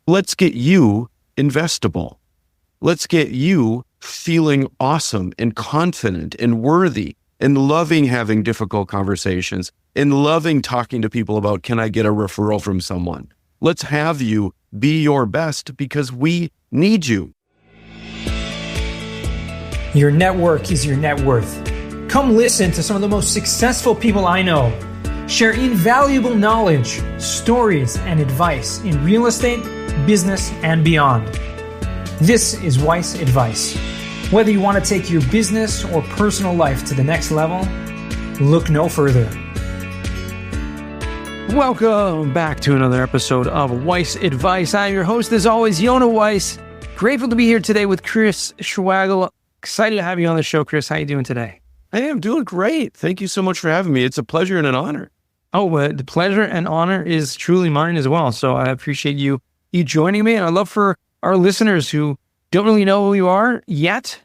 Let's get you investable. Let's get you feeling awesome and confident and worthy and loving having difficult conversations and loving talking to people about, can I get a referral from someone? Let's have you be your best because we need you. Your network is your net worth. Come listen to some of the most successful people I know share invaluable knowledge, stories, and advice in real estate, business, and beyond. This is Weiss Advice. Whether you want to take your business or personal life to the next level, look no further. Welcome back to another episode of Weiss Advice. I'm your host, as always, Yonah Weiss. Grateful to be here today with Chris Schwagerl. Excited to have you on the show, Chris. How are you doing today? I am doing great. Thank you so much for having me. It's a pleasure and an honor. Oh, the pleasure and honor is truly mine as well. So I appreciate you joining me. And I'd love for our listeners who don't really know who you are yet,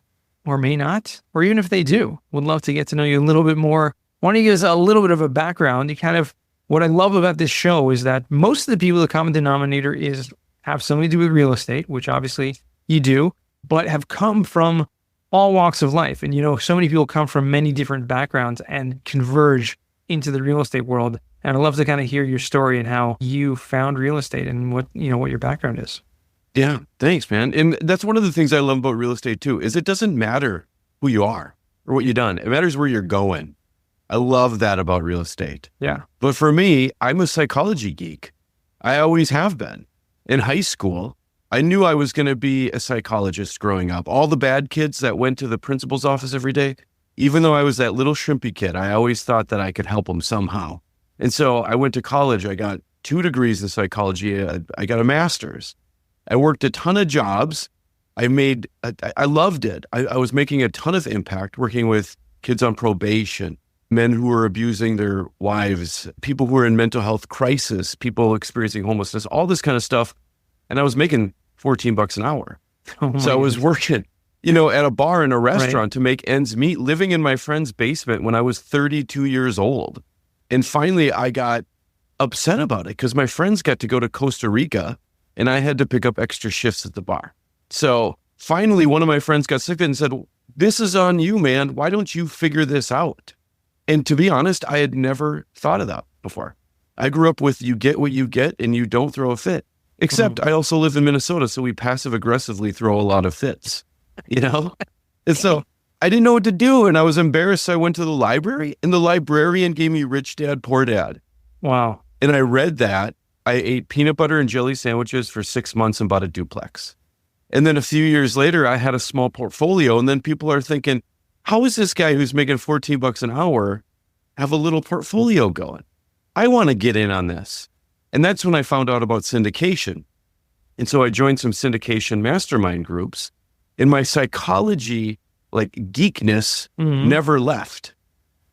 or may not, or even if they do, would love to get to know you a little bit more. Why don't you give us a little bit of a background? What I love about this show is that most of the people, the common denominator is have something to do with real estate, which obviously you do, but have come from all walks of life. And, so many people come from many different backgrounds and converge into the real estate world. And I'd love to kind of hear your story and how you found real estate and what your background is. Yeah, thanks, man. And that's one of the things I love about real estate too, is it doesn't matter who you are or what you've done. It matters where you're going. I love that about real estate. Yeah. But for me, I'm a psychology geek. I always have been. In high school, I knew I was going to be a psychologist growing up. All the bad kids that went to the principal's office every day, even though I was that little shrimpy kid, I always thought that I could help them somehow. And so I went to college. I got 2 degrees in psychology. I got a master's. I worked a ton of jobs. I loved it. I was making a ton of impact working with kids on probation, men who were abusing their wives, people who were in mental health crisis, people experiencing homelessness, all this kind of stuff. And I was making $14 an hour. So I was working, at a bar and a restaurant to make ends meet, living in my friend's basement when I was 32 years old. And finally, I got upset about it because my friends got to go to Costa Rica and I had to pick up extra shifts at the bar. So finally, one of my friends got sick of it and said, "This is on you, man. Why don't you figure this out?" And to be honest, I had never thought of that before. I grew up with you get what you get and you don't throw a fit. Except I also live in Minnesota, so we passive aggressively throw a lot of fits, And so I didn't know what to do, and I was embarrassed. So I went to the library, and the librarian gave me Rich Dad, Poor Dad. Wow. And I read that. I ate peanut butter and jelly sandwiches for 6 months and bought a duplex. And then a few years later, I had a small portfolio, and then people are thinking, how is this guy who's making $14 an hour have a little portfolio going? I want to get in on this. And that's when I found out about syndication. And so I joined some syndication mastermind groups, and my psychology, geekness, never left.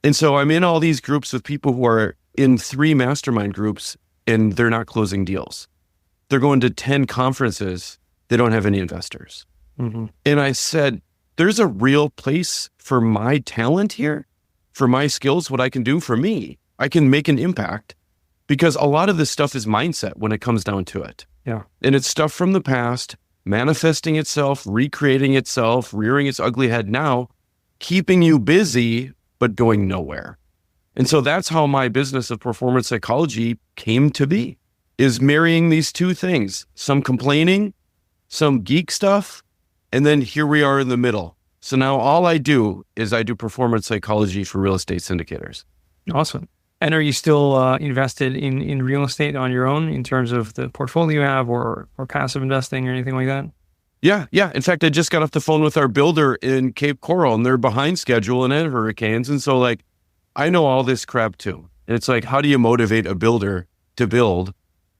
And so I'm in all these groups with people who are in 3 mastermind groups, and they're not closing deals. They're going to 10 conferences. They don't have any investors. Mm-hmm. And I said, there's a real place for my talent here, for my skills, what I can do for me. I can make an impact. Because a lot of this stuff is mindset when it comes down to it. Yeah. And it's stuff from the past, manifesting itself, recreating itself, rearing its ugly head now, keeping you busy, but going nowhere. And so that's how my business of performance psychology came to be, is marrying these 2 things, some complaining, some geek stuff, and then here we are in the middle. So now all I do is I do performance psychology for real estate syndicators. Awesome. And are you still invested in real estate on your own in terms of the portfolio you have or passive investing or anything like that? Yeah. In fact, I just got off the phone with our builder in Cape Coral, and they're behind schedule and had hurricanes. And so I know all this crap too. And it's how do you motivate a builder to build?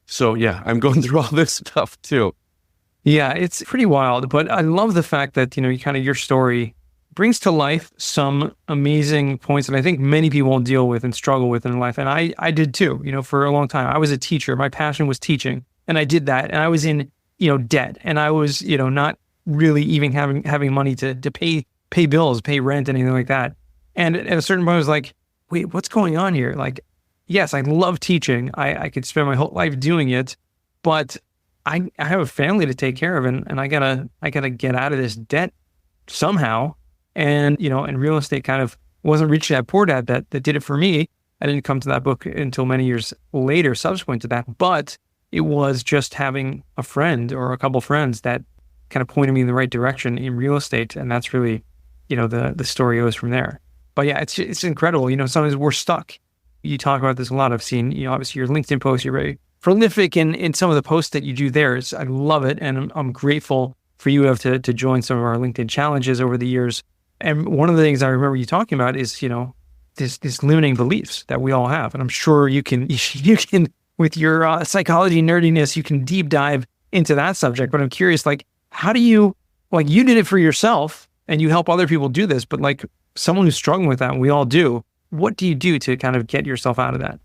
So yeah, I'm going through all this stuff too. Yeah, it's pretty wild, but I love the fact that, your story brings to life some amazing points that I think many people deal with and struggle with in life. And I did too, for a long time. I was a teacher. My passion was teaching, and I did that. And I was in, debt, and I was, not really even having money to pay bills, pay rent, anything like that. And at a certain point, I was like, wait, what's going on here? Yes, I love teaching. I could spend my whole life doing it, but I have a family to take care of, and I gotta get out of this debt somehow. And, and real estate kind of wasn't reaching that poor dad that did it for me. I didn't come to that book until many years later, subsequent to that. But it was just having a friend or a couple friends that kind of pointed me in the right direction in real estate. And that's really, the story goes from there. But yeah, it's incredible. Sometimes we're stuck. You talk about this a lot. I've seen, obviously your LinkedIn posts, you're very prolific in some of the posts that you do there. I love it. And I'm grateful for you to join some of our LinkedIn challenges over the years. And one of the things I remember you talking about is, this limiting beliefs that we all have. And I'm sure you can with your psychology nerdiness, you can deep dive into that subject. But I'm curious, how do you, you did it for yourself and you help other people do this, but someone who's struggling with that, and we all do, what do you do to kind of get yourself out of that?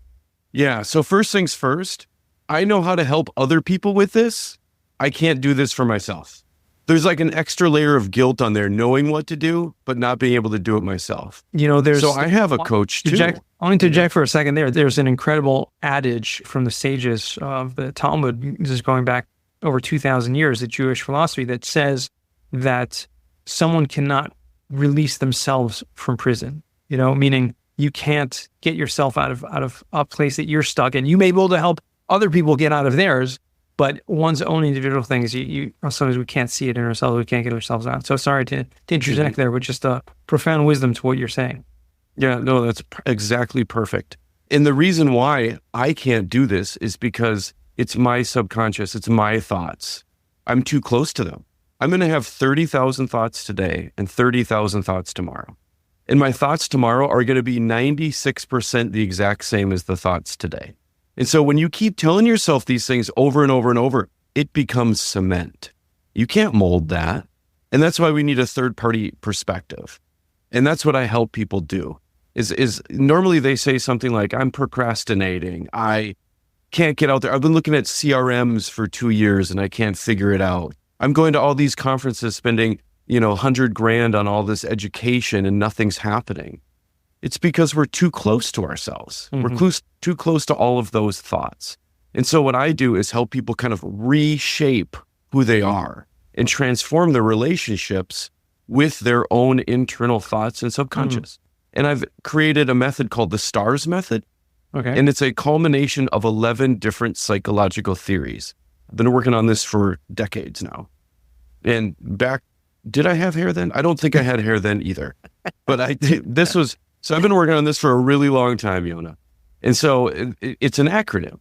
Yeah. So first things first, I know how to help other people with this. I can't do this for myself. There's an extra layer of guilt on there, knowing what to do, but not being able to do it myself. So I have a coach too. I want to interject for a second there. There's an incredible adage from the sages of the Talmud, this is going back over 2,000 years, the Jewish philosophy, that says that someone cannot release themselves from prison, meaning you can't get yourself out of a place that you're stuck in. You may be able to help other people get out of theirs, but one's own individual things, sometimes we can't see it in ourselves. We can't get ourselves out. So sorry to interject there, but just a profound wisdom to what you're saying. Yeah, no, that's exactly perfect. And the reason why I can't do this is because it's my subconscious. It's my thoughts. I'm too close to them. I'm going to have 30,000 thoughts today and 30,000 thoughts tomorrow. And my thoughts tomorrow are going to be 96% the exact same as the thoughts today. And so when you keep telling yourself these things over and over and over, it becomes cement. You can't mold that. And that's why we need a third-party perspective. And that's what I help people do, is normally they say something like, I'm procrastinating. I can't get out there. I've been looking at CRMs for 2 years and I can't figure it out. I'm going to all these conferences spending, $100,000 on all this education and nothing's happening. It's because we're too close to ourselves. Mm-hmm. We're too close to all of those thoughts. And so what I do is help people kind of reshape who they are and transform their relationships with their own internal thoughts and subconscious. And I've created a method called the STARS method. Okay. And it's a culmination of 11 different psychological theories. I've been working on this for decades now. And did I have hair then? I don't think I had hair then either. But so I've been working on this for a really long time, Yona. And so it's an acronym.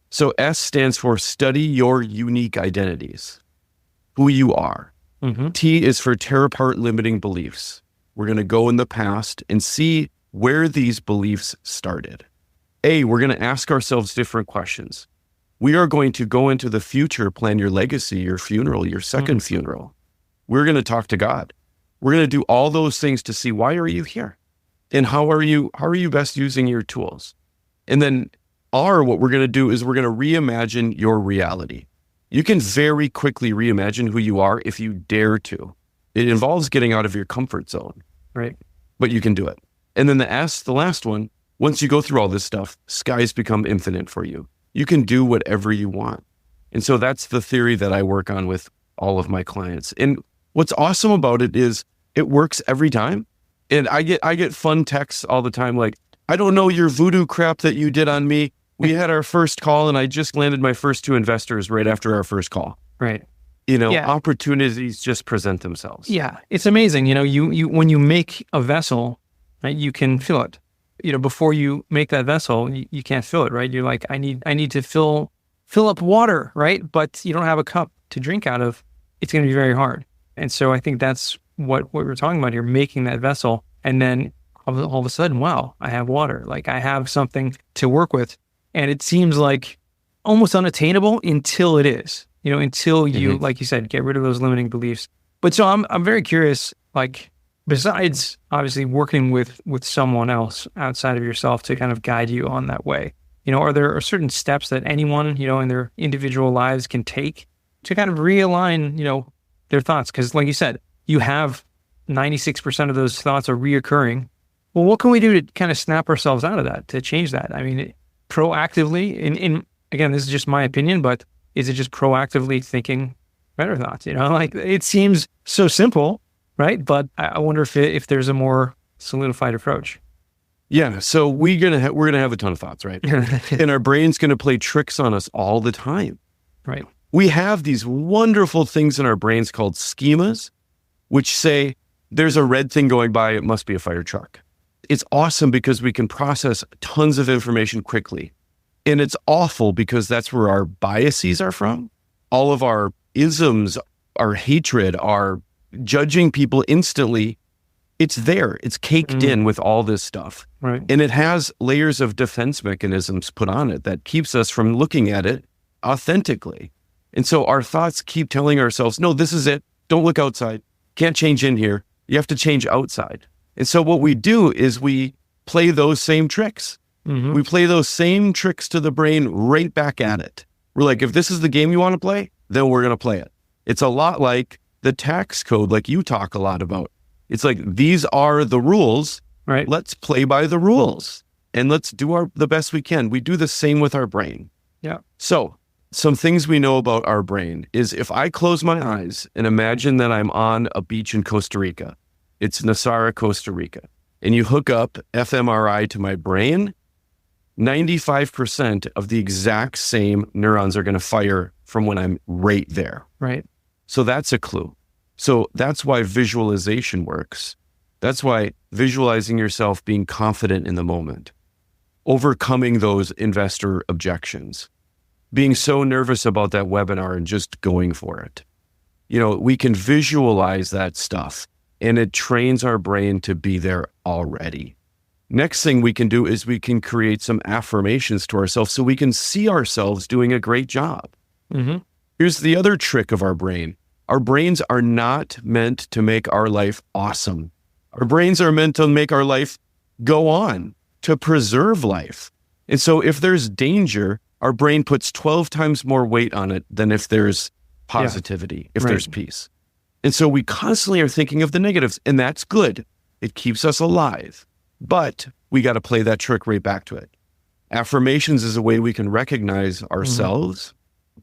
So S stands for study your unique identities, who you are. Mm-hmm. T is for tear apart limiting beliefs. We're going to go in the past and see where these beliefs started. A, we're going to ask ourselves different questions. We are going to go into the future, plan your legacy, your funeral, your second funeral. We're going to talk to God. We're going to do all those things to see, why are you here? And how are you best using your tools? And then R, what we're going to do is we're going to reimagine your reality. You can very quickly reimagine who you are if you dare to. It involves getting out of your comfort zone. Right. But you can do it. And then the S, the last one, once you go through all this stuff, skies become infinite for you. You can do whatever you want. And so that's the theory that I work on with all of my clients. And what's awesome about it is it works every time. And I get fun texts all the time like, I don't know your voodoo crap that you did on me. We had our first call and I just landed my first 2 investors right after our first call. Right. Opportunities just present themselves. Yeah. It's amazing. You when you make a vessel, right, you can fill it. Before you make that vessel, you can't fill it, right? You're like, I need to fill up water, right? But you don't have a cup to drink out of. It's going to be very hard. And so I think that's what we're talking about here, making that vessel. And then all of a sudden, wow, I have water. Like I have something to work with. And it seems like almost unattainable until it is, until you, like you said, get rid of those limiting beliefs. But so I'm very curious, besides obviously working with someone else outside of yourself to kind of guide you on that way, are there certain steps that anyone, in their individual lives can take to kind of realign, their thoughts? Because like you said, you have 96% of those thoughts are reoccurring. Well, what can we do to kind of snap ourselves out of that, to change that? I mean, proactively, in again, this is just my opinion, but is it just proactively thinking better thoughts? Like it seems so simple, right? But I wonder if there's a more solidified approach. Yeah. So we're gonna have a ton of thoughts, right? And our brain's gonna play tricks on us all the time. Right. We have these wonderful things in our brains called schemas, which say there's a red thing going by, it must be a fire truck. It's awesome because we can process tons of information quickly. And it's awful because that's where our biases are from. All of our isms, our hatred, our judging people instantly, it's there. It's caked in with all this stuff. Right. And it has layers of defense mechanisms put on it that keeps us from looking at it authentically. And so our thoughts keep telling ourselves, no, this is it. Don't look outside. Can't change in here. You have to change outside. And so what we do is we play those same tricks. Mm-hmm. We play those same tricks to the brain right back at it. We're like, if this is the game you want to play, then we're going to play it. It's a lot like the tax code, like you talk a lot about. It's like, these are the rules. Right. Let's play by the rules and let's do the best we can. We do the same with our brain. Yeah. So some things we know about our brain is if I close my eyes and imagine that I'm on a beach in Costa Rica, it's Nasara, Costa Rica, and you hook up fMRI to my brain, 95% of the exact same neurons are going to fire from when I'm right there. Right. So that's a clue. So that's why visualization works. That's why visualizing yourself being confident in the moment, overcoming those investor objections, being so nervous about that webinar and just going for it. We can visualize that stuff and it trains our brain to be there already. Next thing we can do is we can create some affirmations to ourselves so we can see ourselves doing a great job. Mm-hmm. Here's the other trick of our brain. Our brains are not meant to make our life awesome. Our brains are meant to make our life go on, to preserve life. And so if there's danger, our brain puts 12 times more weight on it than if there's positivity, if there's peace. And so we constantly are thinking of the negatives, and that's good. It keeps us alive. But we got to play that trick right back to it. Affirmations is a way we can recognize ourselves,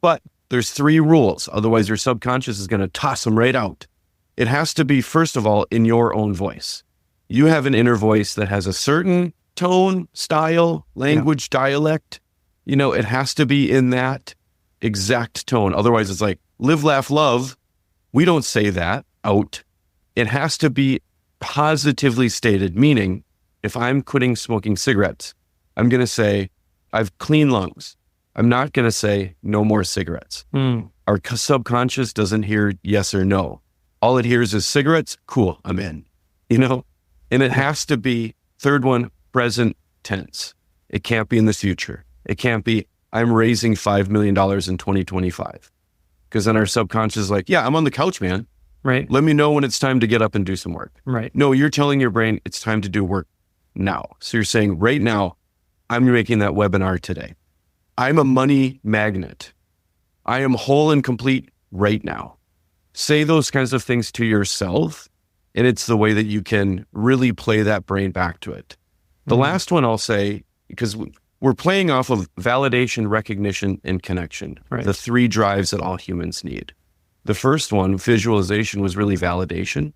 but there's 3 rules. Otherwise, your subconscious is going to toss them right out. It has to be, first of all, in your own voice. You have an inner voice that has a certain tone, style, language, dialect. It has to be in that exact tone. Otherwise, it's like, live, laugh, love. We don't say that out. It has to be positively stated, meaning if I'm quitting smoking cigarettes, I'm going to say, I've clean lungs. I'm not going to say no more cigarettes. Our subconscious doesn't hear yes or no. All it hears is cigarettes. Cool, I'm in, and it has to be, third one, present tense. It can't be in the future. It can't be, I'm raising $5 million in 2025. Because then our subconscious is like, yeah, I'm on the couch, man. Right. Let me know when it's time to get up and do some work. Right. No, you're telling your brain it's time to do work now. So you're saying right now, I'm making that webinar today. I'm a money magnet. I am whole and complete right now. Say those kinds of things to yourself, and it's the way that you can really play that brain back to it. The last one I'll say, because we're playing off of validation, recognition, and connection, the 3 drives that all humans need. The first one, visualization, was really validation.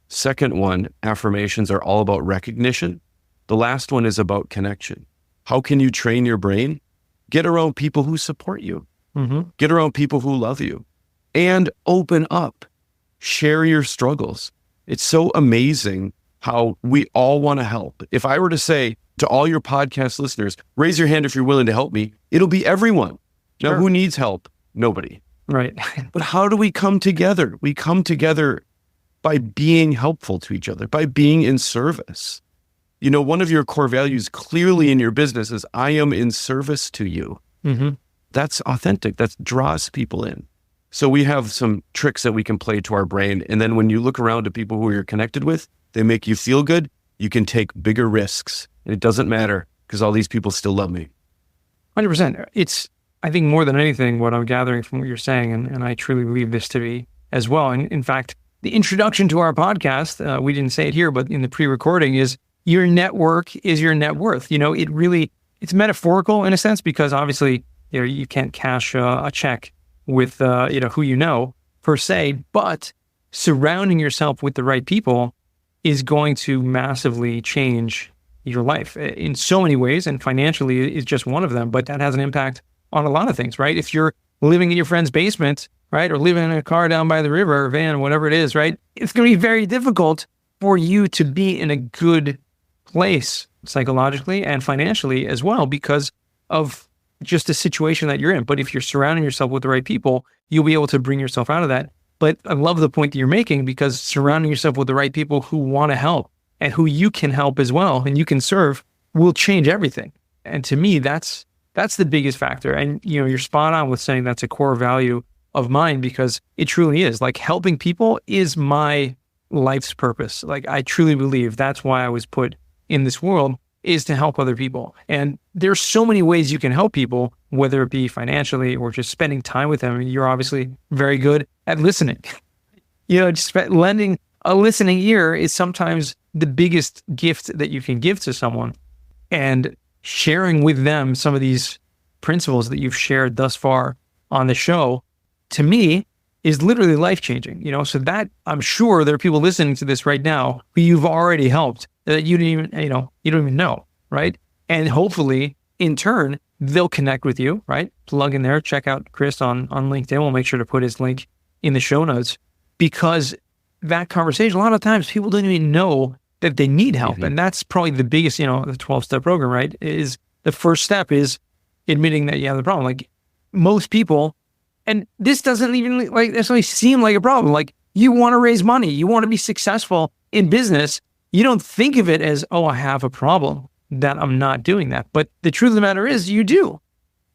Second one, affirmations are all about recognition. The last one is about connection. How can you train your brain? Get around people who support you. Get around people who love you. And open up. Share your struggles. It's so amazing how we all want to help. If I were to say to all your podcast listeners, raise your hand if you're willing to help me, it'll be everyone. Now, who needs help? Nobody. Right. But how do we come together? We come together by being helpful to each other, by being in service. One of your core values clearly in your business is, I am in service to you. That's authentic. That draws people in. So we have some tricks that we can play to our brain. And then when you look around to people who you're connected with, they make you feel good. You can take bigger risks. And it doesn't matter because all these people still love me. 100%. It's, I think, more than anything, what I'm gathering from what you're saying, and I truly believe this to be as well. And in fact, the introduction to our podcast, we didn't say it here, but in the pre-recording, is your network is your net worth. It's metaphorical in a sense, because obviously you can't cash a check with, who you know per se, but surrounding yourself with the right people is going to massively change your life in so many ways. And financially is just one of them, but that has an impact on a lot of things, right? If you're living in your friend's basement, right, or living in a car down by the river, or van, whatever it is, right, it's going to be very difficult for you to be in a good place psychologically and financially as well because of just the situation that you're in. But if you're surrounding yourself with the right people, you'll be able to bring yourself out of that. But I love the point that you're making, because surrounding yourself with the right people who want to help and who you can help as well and you can serve will change everything. And to me, that's the biggest factor. And you're spot on with saying that's a core value of mine, because it truly is. Like, helping people is my life's purpose. Like, I truly believe that's why I was put in this world, is to help other people. And there's so many ways you can help people, whether it be financially or just spending time with them. I mean, you're obviously very good at listening. Just lending a listening ear is sometimes the biggest gift that you can give to someone. And sharing with them some of these principles that you've shared thus far on the show, to me, is literally life-changing. So that, I'm sure there are people listening to this right now who you've already helped that you don't even know, right? And hopefully, in turn, they'll connect with you, right? Plug in there, check out Chris on LinkedIn. We'll make sure to put his link in the show notes, because that conversation, a lot of times people don't even know that they need help. And that's probably the biggest, the 12-step program, right? Is the first step is admitting that you have the problem. Like, most people, and this doesn't even necessarily seem like a problem. Like, you want to raise money, you want to be successful in business. You don't think of it as, oh, I have a problem that I'm not doing that. But the truth of the matter is, you do.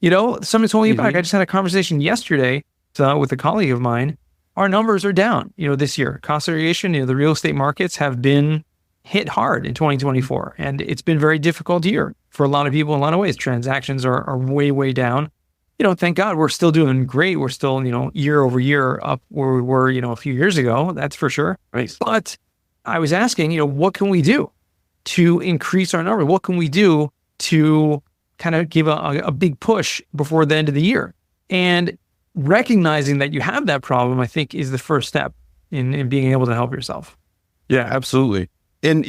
Something's holding you back. I just had a conversation yesterday with a colleague of mine. Our numbers are down, this year. Cost segregation, the real estate markets have been hit hard in 2024. And it's been a very difficult year for a lot of people in a lot of ways. Transactions are way, way down. Thank God we're still doing great. We're still, year over year up where we were, a few years ago. That's for sure. Right. But I was asking, what can we do to increase our number? What can we do to kind of give a big push before the end of the year? And recognizing that you have that problem, I think, is the first step in being able to help yourself. Yeah, absolutely. And,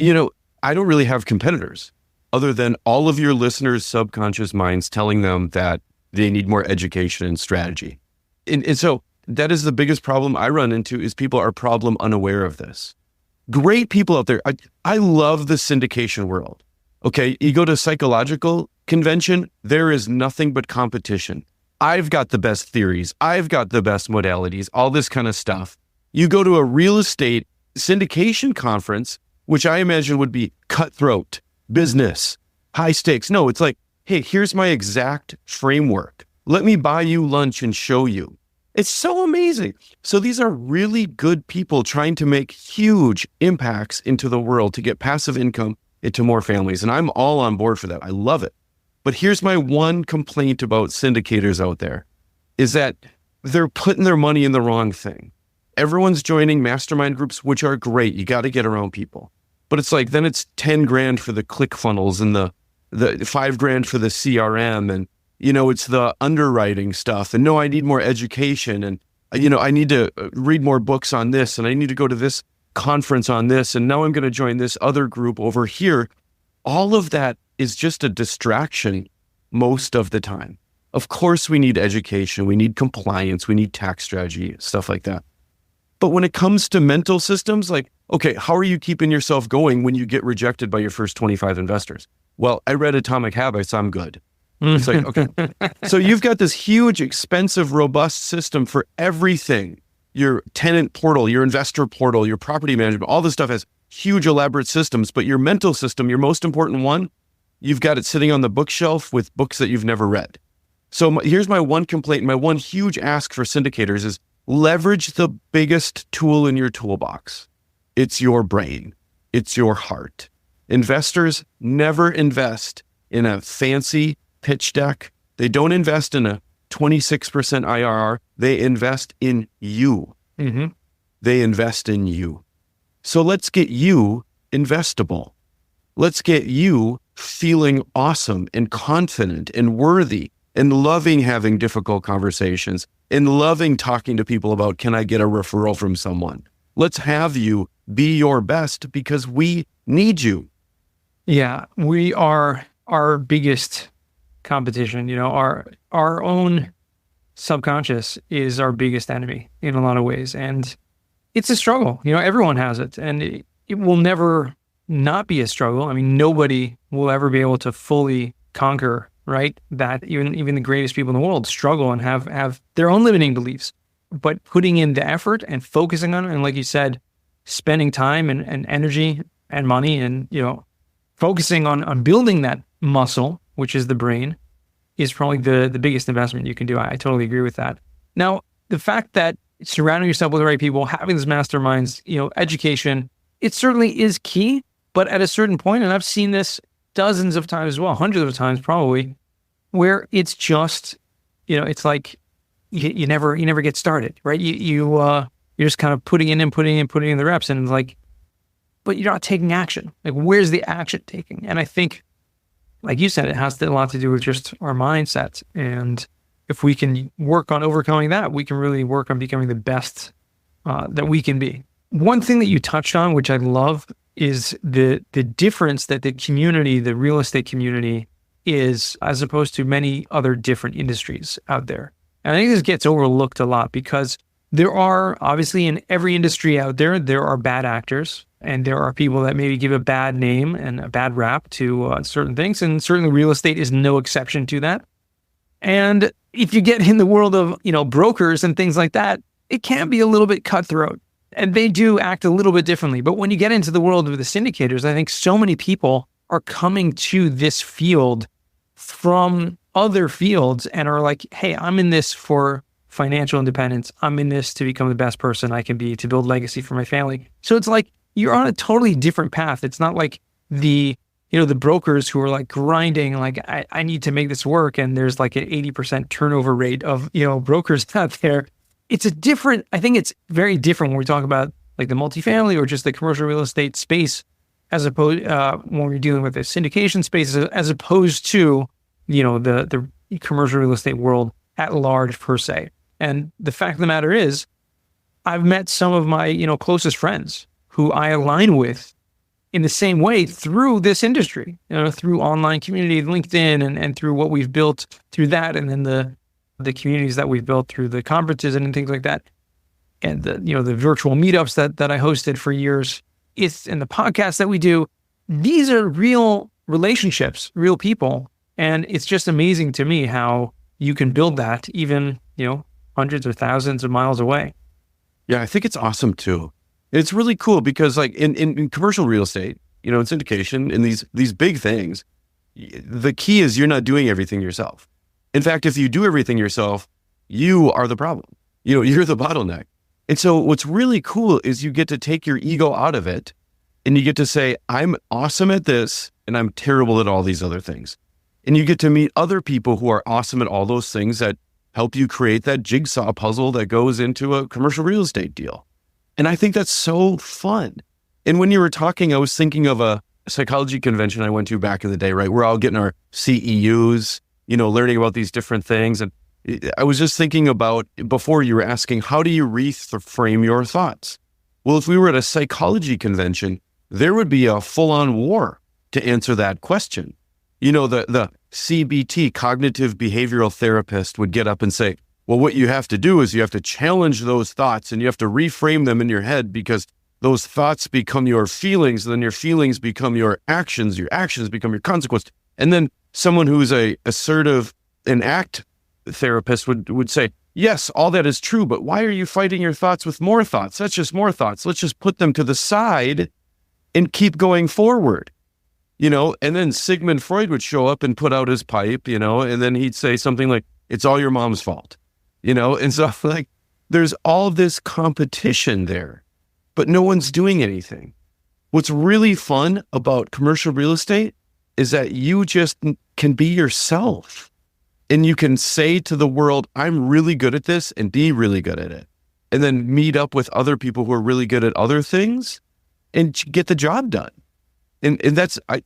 I don't really have competitors other than all of your listeners' subconscious minds telling them that they need more education and strategy. And so that is the biggest problem I run into, is people are problem unaware of this. Great people out there. I love the syndication world. Okay, you go to a psychological convention, there is nothing but competition. I've got the best theories. I've got the best modalities, all this kind of stuff. You go to a real estate syndication conference, which I imagine would be cutthroat, business, high stakes. No, it's like, hey, here's my exact framework. Let me buy you lunch and show you. It's so amazing. So these are really good people trying to make huge impacts into the world to get passive income into more families. And I'm all on board for that. I love it. But here's my one complaint about syndicators out there, is that they're putting their money in the wrong thing. Everyone's joining mastermind groups, which are great. You got to get around people. But it's like, then it's 10 grand for the click funnels and the 5 grand for the CRM, and it's the underwriting stuff. And no, I need more education. And, I need to read more books on this. And I need to go to this conference on this. And now I'm going to join this other group over here. All of that is just a distraction most of the time. Of course, we need education. We need compliance. We need tax strategy, stuff like that. But when it comes to mental systems, like, okay, how are you keeping yourself going when you get rejected by your first 25 investors? Well, I read Atomic Habits. I'm good. It's like, okay. So you've got this huge, expensive, robust system for everything. Your tenant portal, your investor portal, your property management, all this stuff has huge, elaborate systems. But your mental system, your most important one, you've got it sitting on the bookshelf with books that you've never read. So here's my one complaint. My one huge ask for syndicators is leverage the biggest tool in your toolbox. It's your brain. It's your heart. Investors never invest in a fancy pitch deck. They don't invest in a 26% IRR. They invest in you. Mm-hmm. They invest in you. So let's get you investable. Let's get you feeling awesome and confident and worthy and loving having difficult conversations and loving talking to people about, can I get a referral from someone? Let's have you be your best because we need you. Yeah, we are our biggest competition. Our own subconscious is our biggest enemy in a lot of ways. And it's a struggle. Everyone has it, and it will never not be a struggle. I mean, nobody will ever be able to fully conquer, right? That even the greatest people in the world struggle and have their own limiting beliefs. But putting in the effort and focusing on it, and like you said, spending time and energy and money and, focusing on building that muscle, which is the brain, is probably the biggest investment you can do. I totally agree with that. Now, the fact that surrounding yourself with the right people, having these masterminds, education, it certainly is key. But at a certain point, and I've seen this dozens of times as well, hundreds of times probably, where it's just, it's like you never get started, right? You're just kind of putting in the reps, and it's like, but you're not taking action. Like, where's the action taking? And I think, like you said, it has a lot to do with just our mindset. And if we can work on overcoming that, we can really work on becoming the best that we can be. One thing that you touched on, which I love, is the difference that the real estate community is, as opposed to many other different industries out there. And I think this gets overlooked a lot because there are, obviously, in every industry out there are bad actors, and there are people that maybe give a bad name and a bad rap to certain things. And certainly real estate is no exception to that. And if you get in the world of, brokers and things like that, it can be a little bit cutthroat, and they do act a little bit differently. But when you get into the world of the syndicators, I think so many people are coming to this field from other fields and are like, hey, I'm in this for financial independence. I'm in this to become the best person I can be, to build legacy for my family. So it's like, you're on a totally different path. It's not like the brokers who are like grinding, like, I need to make this work. And there's like an 80% turnover rate of, brokers out there. I think it's very different when we talk about like the multifamily or just the commercial real estate space, as opposed, when we're dealing with the syndication space, as opposed to, the commercial real estate world at large per se. And the fact of the matter is, I've met some of my, closest friends who I align with in the same way through this industry, through online community, LinkedIn, and through what we've built through that. And then the communities that we've built through the conferences and things like that. And the virtual meetups that I hosted for years, and the podcasts that we do. These are real relationships, real people. And it's just amazing to me how you can build that even, hundreds or thousands of miles away. Yeah, I think it's awesome too. It's really cool because like in commercial real estate, in syndication, in these big things, the key is you're not doing everything yourself. In fact, if you do everything yourself, you are the problem. You're the bottleneck. And so what's really cool is you get to take your ego out of it and you get to say, I'm awesome at this and I'm terrible at all these other things. And you get to meet other people who are awesome at all those things that help you create that jigsaw puzzle that goes into a commercial real estate deal. And I think that's so fun. And when you were talking, I was thinking of a psychology convention I went to back in the day, right? We're all getting our CEUs, learning about these different things. And I was just thinking about, before you were asking, how do you reframe your thoughts? Well, if we were at a psychology convention, there would be a full-on war to answer that question. The CBT, cognitive behavioral therapist, would get up and say, well, what you have to do is you have to challenge those thoughts and you have to reframe them in your head because those thoughts become your feelings, and then your feelings become your actions become your consequence. And then someone who's a assertive and ACT therapist would say, yes, all that is true, but why are you fighting your thoughts with more thoughts? That's just more thoughts. Let's just put them to the side and keep going forward. And then Sigmund Freud would show up and put out his pipe, and then he'd say something like, it's all your mom's fault, and so like, there's all this competition there, but no one's doing anything. What's really fun about commercial real estate is that you just can be yourself and you can say to the world, I'm really good at this, and be really good at it. And then meet up with other people who are really good at other things and get the job done. And that's, I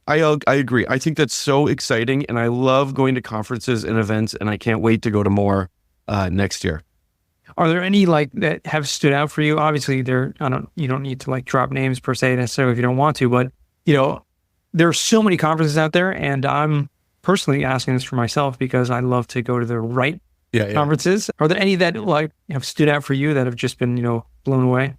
agree. I think that's so exciting. And I love going to conferences and events, and I can't wait to go to more next year. Are there any like that have stood out for you? Obviously, you don't need to like drop names per se necessarily if you don't want to, but there are so many conferences out there, and I'm personally asking this for myself because I love to go to the right conferences. Are there any that like have stood out for you that have just been, blown away?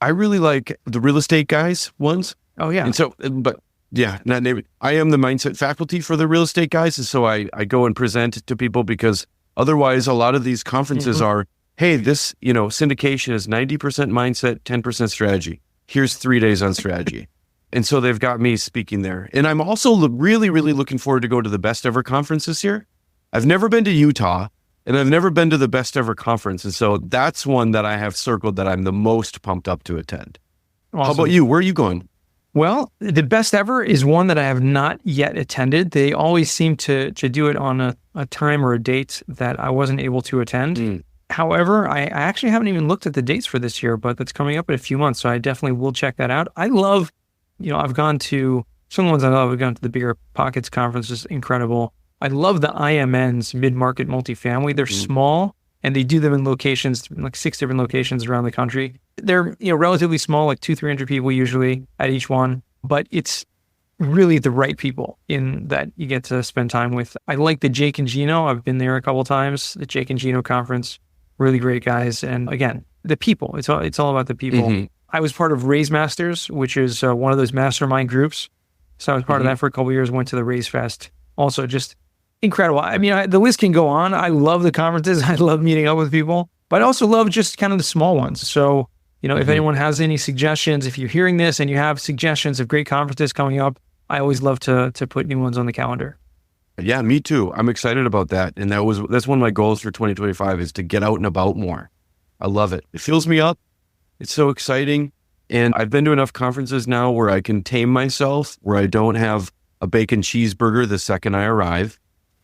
I really like the real estate guys ones. Oh yeah. And so, but yeah, not name it. I am the mindset faculty for the real estate guys. And so I go and present to people because otherwise a lot of these conferences are, hey, this, syndication is 90% mindset, 10% strategy. Here's 3 days on strategy. And so they've got me speaking there. And I'm also really, really looking forward to go to the best ever conference this year. I've never been to Utah, and I've never been to the best ever conference. And so that's one that I have circled that I'm the most pumped up to attend. Awesome. How about you? Where are you going? Well, the best ever is one that I have not yet attended. They always seem to do it on a time or a date that I wasn't able to attend. However, I actually haven't even looked at the dates for this year, but that's coming up in a few months. So I definitely will check that out. I love, I've gone to some of the ones I love. I've gone to the Bigger Pockets conference, is incredible. I love the IMN's mid-market multifamily. They're small, and they do them in locations, like 6 different locations around the country. They're relatively small, like 200-300 people usually at each one, but it's really the right people in that you get to spend time with. I like the Jake and Gino. I've been there a couple of times. The Jake and Gino conference, really great guys. And again, the people. It's all about the people. I was part of Raise Masters, which is one of those mastermind groups. So I was part of that for a couple of years. Went to the Raise Fest. Also, just incredible. I mean, the list can go on. I love the conferences. I love meeting up with people, but I also love just kind of the small ones. So, if anyone has any suggestions, if you're hearing this and you have suggestions of great conferences coming up, I always love to put new ones on the calendar. Yeah, me too. I'm excited about that. And that's one of my goals for 2025 is to get out and about more. I love it. It fills me up. It's so exciting. And I've been to enough conferences now where I can tame myself, where I don't have a bacon cheeseburger the second I arrive.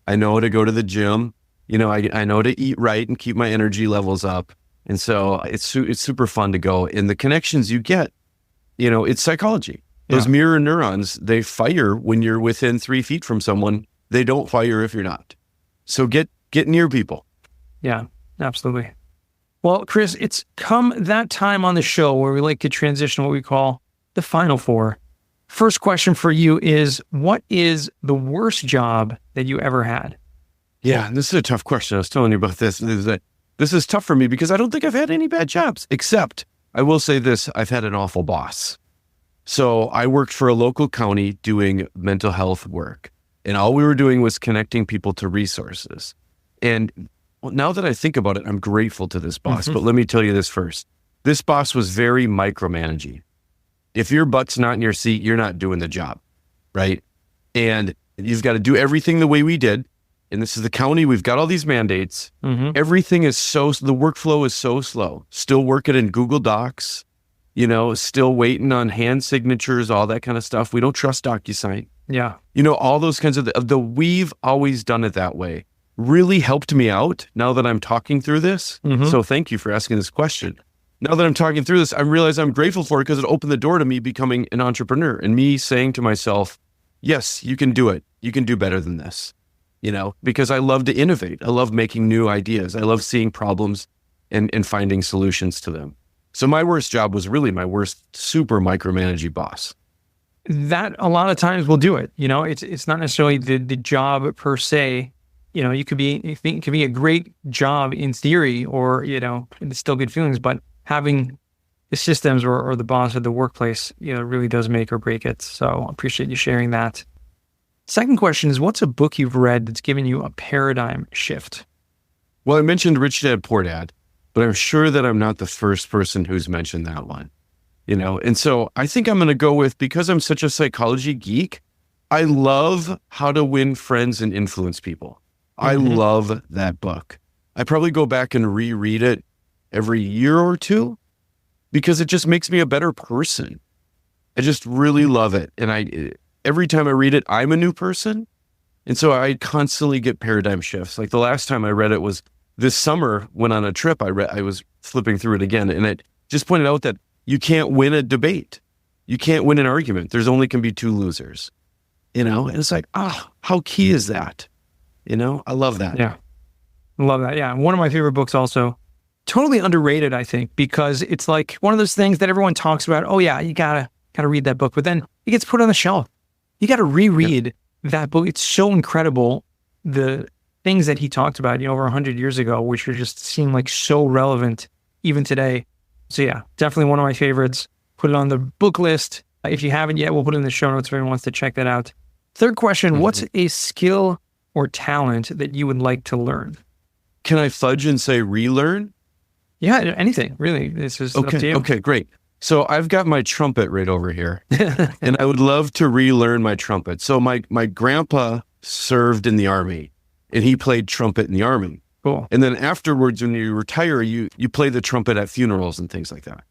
I know to go to the gym. I know to eat right and keep my energy levels up. And so it's super fun to go. And the connections you get, it's psychology. Those mirror neurons, they fire when you're within 3 feet from someone. They don't fire if you're not. So get near people. Yeah, absolutely. Well, Chris, it's come that time on the show where we like to transition what we call the final four. First question for you is, what is the worst job that you ever had? Yeah, this is a tough question. I was telling you about this. This is tough for me because I don't think I've had any bad jobs, except I will say this, I've had an awful boss. So I worked for a local county doing mental health work, and all we were doing was connecting people to resources. And now that I think about it, I'm grateful to this boss, but let me tell you this first. This boss was very micromanaging. If your butt's not in your seat, you're not doing the job, right? And you've got to do everything the way we did. And this is the county. We've got all these mandates. Everything is the workflow is so slow. Still working in Google Docs, still waiting on hand signatures, all that kind of stuff. We don't trust DocuSign. Yeah. All those kinds of we've always done it that way. Really helped me out now that I'm talking through this. So thank you for asking this question. Now that I'm talking through this, I realize I'm grateful for it because it opened the door to me becoming an entrepreneur and me saying to myself, yes, you can do it. You can do better than this, because I love to innovate. I love making new ideas. I love seeing problems and finding solutions to them. So my worst job was really my worst super micromanaging boss. That a lot of times will do it. It's not necessarily the job per se. It could be a great job in theory, or, it's still good feelings, but having the systems or the boss at the workplace, really does make or break it. So I appreciate you sharing that. Second question is, what's a book you've read that's given you a paradigm shift? Well, I mentioned Rich Dad, Poor Dad, but I'm sure that I'm not the first person who's mentioned that one, And so I think I'm going to go with, because I'm such a psychology geek, I love How to Win Friends and Influence People. I love that book. I probably go back and reread it every year or two because it just makes me a better person. I just really love it. And every time I read it, I'm a new person. And so I constantly get paradigm shifts. Like the last time I read it was this summer when on a trip I was flipping through it again. And it just pointed out that you can't win a debate. You can't win an argument. There's only can be two losers, and it's like, how key is that? I love that. Yeah. Love that. Yeah. One of my favorite books also, totally underrated, I think, because it's like one of those things that everyone talks about. Oh yeah, you gotta read that book, but then it gets put on the shelf. You got to reread that book. It's so incredible. The things that he talked about, over 100 years ago, which are just seem like so relevant even today. So yeah, definitely one of my favorites. Put it on the book list. If you haven't yet, we'll put it in the show notes if anyone wants to check that out. Third question, what's a skill or talent that you would like to learn? Can I fudge and say relearn? Yeah, anything, really. This is up to you. Okay, great. So I've got my trumpet right over here, and I would love to relearn my trumpet. So my grandpa served in the Army, and he played trumpet in the Army. Cool. And then afterwards, when you retire, you play the trumpet at funerals and things like that.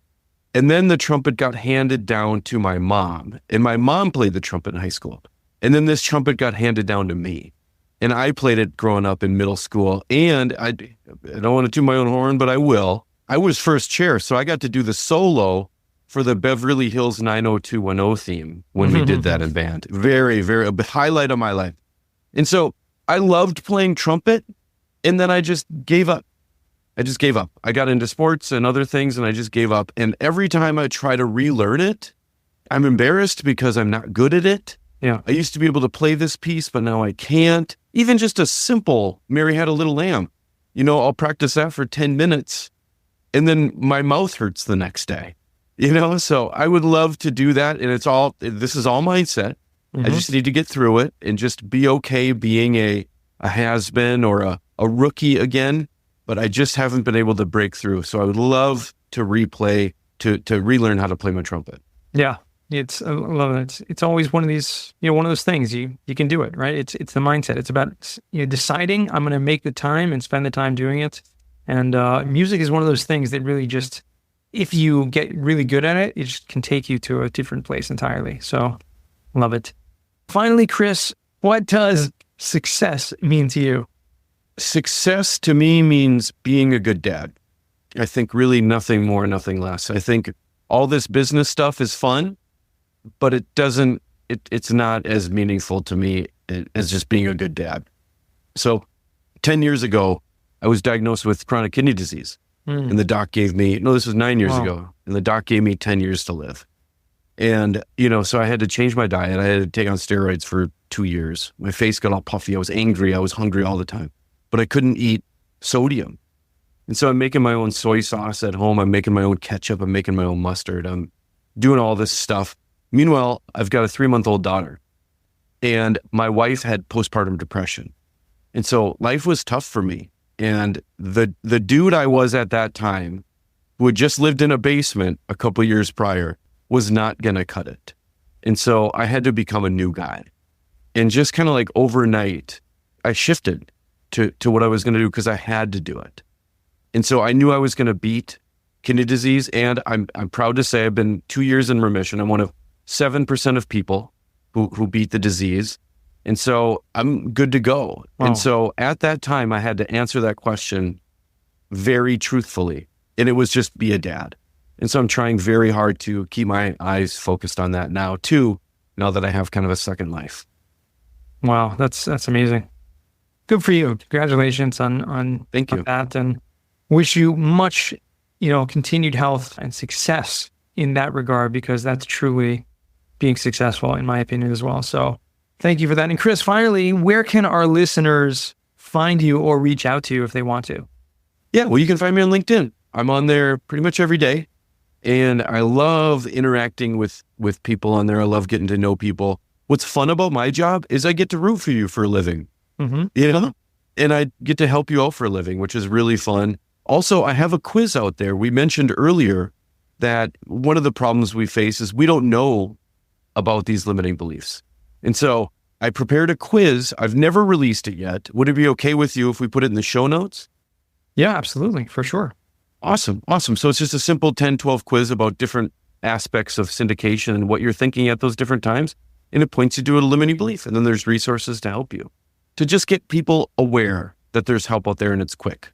And then the trumpet got handed down to my mom, and my mom played the trumpet in high school. And then this trumpet got handed down to me, and I played it growing up in middle school. And I don't want to toot my own horn, but I will. I was first chair, so I got to do the solo for the Beverly Hills 90210 theme when we did that in band. Very, very, a highlight of my life. And so I loved playing trumpet, and then I just gave up. I got into sports and other things, and I just gave up. And every time I try to relearn it, I'm embarrassed because I'm not good at it. Yeah. I used to be able to play this piece, but now I can't. Even just a simple Mary Had a Little Lamb. I'll practice that for 10 minutes, and then my mouth hurts the next day. So I would love to do that. And this is all mindset. I just need to get through it and just be okay being a has-been or a rookie again. But I just haven't been able to break through. So I would love to relearn how to play my trumpet. Yeah. I love it. It's always one of these, one of those things you can do it, right? It's the mindset. It's about deciding I'm going to make the time and spend the time doing it. And music is one of those things that really just, if you get really good at it, it just can take you to a different place entirely. So love it. Finally, Chris, what does success mean to you? Success to me means being a good dad. I think really nothing more, nothing less. I think all this business stuff is fun, but it's not as meaningful to me as just being a good dad. So 10 years ago, I was diagnosed with chronic kidney disease. And the doc gave me, this was 9 years ago, and the doc gave me 10 years to live. And, so I had to change my diet. I had to take on steroids for 2 years. My face got all puffy. I was angry. I was hungry all the time, but I couldn't eat sodium. And so I'm making my own soy sauce at home. I'm making my own ketchup. I'm making my own mustard. I'm doing all this stuff. Meanwhile, I've got a 3-month-old daughter, and my wife had postpartum depression. And so life was tough for me. And the dude I was at that time, who had just lived in a basement a couple of years prior, was not going to cut it. And so I had to become a new guy. And just kind of like overnight, I shifted to what I was going to do because I had to do it. And so I knew I was going to beat kidney disease. And I'm proud to say I've been 2 years in remission. I'm one of 7% of people who beat the disease. And so I'm good to go. Wow. And so at that time, I had to answer that question very truthfully. And it was just be a dad. And so I'm trying very hard to keep my eyes focused on that now too, now that I have kind of a second life. Wow, that's amazing. Good for you. Congratulations on Thank you. on that, and wish you much, continued health and success in that regard, because that's truly being successful in my opinion as well. So thank you for that. And Chris, finally, where can our listeners find you or reach out to you if they want to? Yeah, well, you can find me on LinkedIn. I'm on there pretty much every day. And I love interacting with people on there. I love getting to know people. What's fun about my job is I get to root for you for a living, and I get to help you out for a living, which is really fun. Also, I have a quiz out there. We mentioned earlier that one of the problems we face is we don't know about these limiting beliefs. And so I prepared a quiz. I've never released it yet. Would it be okay with you if we put it in the show notes? Yeah, absolutely. For sure. Awesome. So it's just a simple 10, 12 quiz about different aspects of syndication and what you're thinking at those different times. And it points you to a limiting belief. And then there's resources to help you, to just get people aware that there's help out there and it's quick.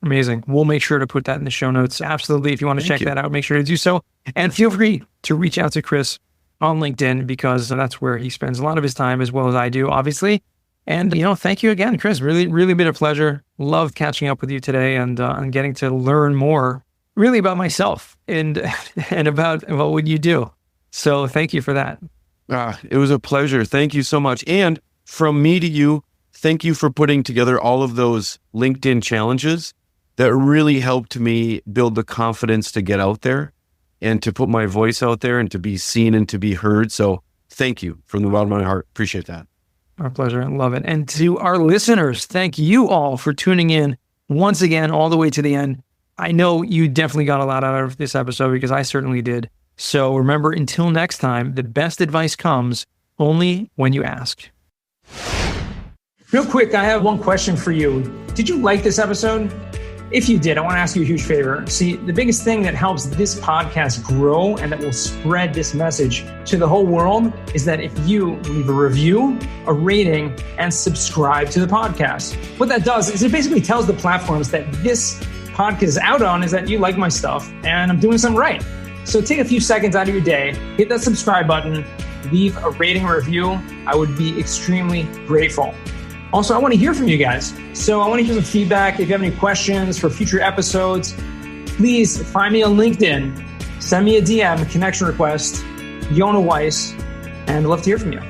Amazing. We'll make sure to put that in the show notes. Absolutely. If you want to check that out, make sure to do so. And feel free to reach out to Chris on LinkedIn because that's where he spends a lot of his time, as well as I do, obviously. And, thank you again, Chris. Really, really been a pleasure. Loved catching up with you today and getting to learn more really about myself and about what you do. So thank you for that. It was a pleasure. Thank you so much. And from me to you, thank you for putting together all of those LinkedIn challenges that really helped me build the confidence to get out there and to put my voice out there and to be seen and to be heard. So thank you from the bottom of my heart. Appreciate that. Our pleasure. I love it. And to our listeners, thank you all for tuning in once again, all the way to the end. I know you definitely got a lot out of this episode because I certainly did. So remember, until next time, the best advice comes only when you ask. Real quick, I have one question for you. Did you like this episode? If you did, I want to ask you a huge favor. See, the biggest thing that helps this podcast grow and that will spread this message to the whole world is that if you leave a review, a rating, and subscribe to the podcast. What that does is it basically tells the platforms that this podcast is out on is that you like my stuff and I'm doing something right. So take a few seconds out of your day, hit that subscribe button, leave a rating or review. I would be extremely grateful. Also, I want to hear from you guys. So I want to hear some feedback. If you have any questions for future episodes, please find me on LinkedIn. Send me a DM, connection request, Yona Weiss, and I'd love to hear from you.